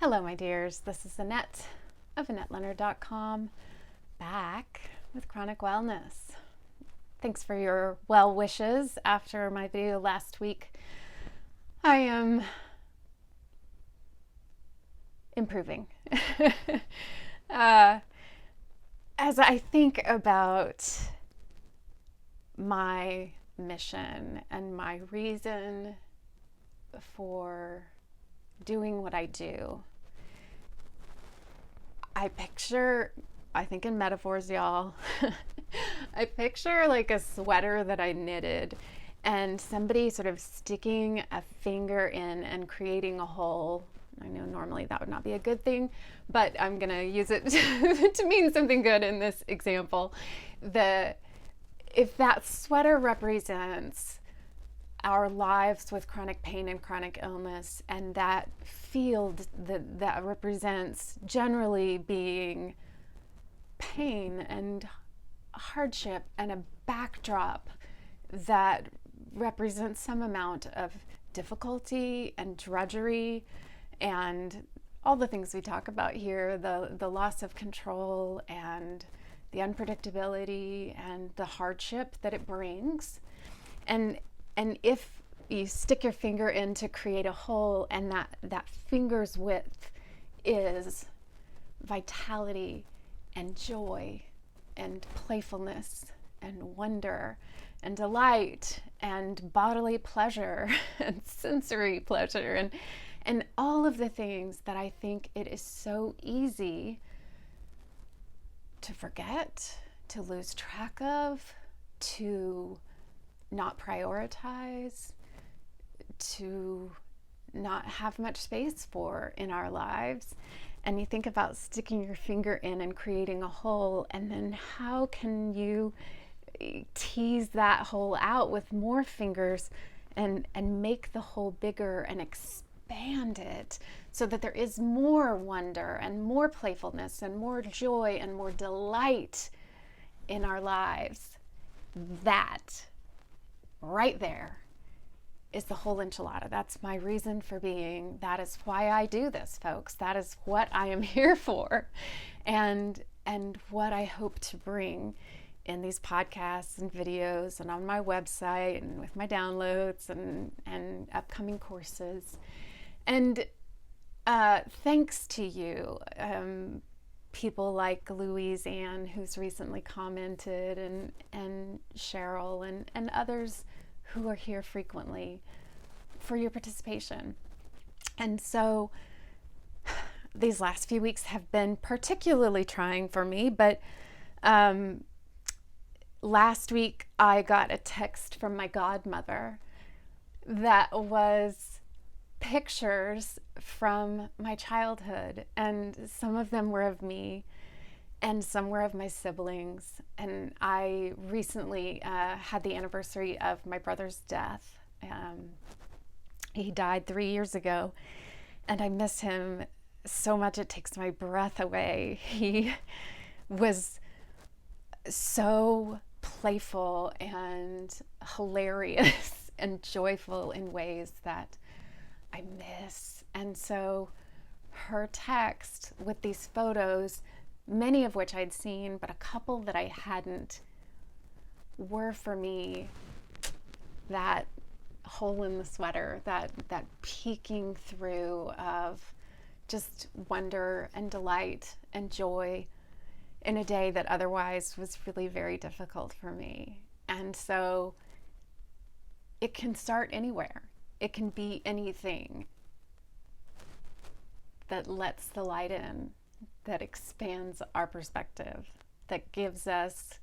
Hello, my dears. This is Annette of AnnetteLeonard.com, back with Chronic Wellness. Thanks for your well wishes after my video last week. I am improving. As I think about my mission and my reason for doing what I do, I think in metaphors, y'all. I picture like a sweater that I knitted and somebody sort of sticking a finger in and creating a hole. I know normally that would not be a good thing, but I'm going to use it to mean something good in this example. If that sweater represents our lives with chronic pain and chronic illness, and that field that represents generally being pain and hardship and a backdrop that represents some amount of difficulty and drudgery and all the things we talk about here, the loss of control and the unpredictability and the hardship that it brings. And if you stick your finger in to create a hole, and that finger's width is vitality and joy and playfulness and wonder and delight and bodily pleasure and sensory pleasure and all of the things that I think it is so easy to forget, to lose track of, to not prioritize, to not have much space for in our lives. And you think about sticking your finger in and creating a hole, and then how can you tease that hole out with more fingers and make the hole bigger and expand it so that there is more wonder and more playfulness and more joy and more delight in our lives. That right there is the whole enchilada. That's my reason for being. That is why I do this, folks. That is what I am here for, and what I hope to bring in these podcasts and videos and on my website and with my downloads and upcoming courses. And thanks to you, people like Louise Ann, who's recently commented, and Cheryl and others who are here frequently, for your participation. And so these last few weeks have been particularly trying for me, but last week I got a text from my godmother that was pictures from my childhood, and some of them were of me and some were of my siblings. And I recently had the anniversary of my brother's death. He died 3 years ago, and I miss him so much it takes my breath away. He was so playful and hilarious and joyful in ways that I miss. And so her text with these photos, many of which I'd seen, but a couple that I hadn't, were for me that hole in the sweater, that peeking through of just wonder and delight and joy in a day that otherwise was really very difficult for me. And so it can start anywhere. It can be anything that lets the light in, that expands our perspective, that gives us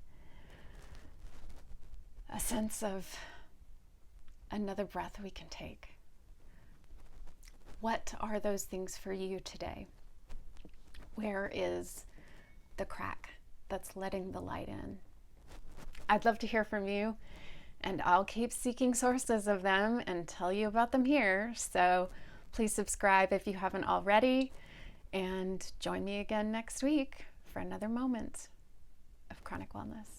a sense of another breath we can take. What are those things for you today? Where is the crack that's letting the light in? I'd love to hear from you, and I'll keep seeking sources of them and tell you about them here. So please subscribe if you haven't already, and join me again next week for another moment of chronic wellness.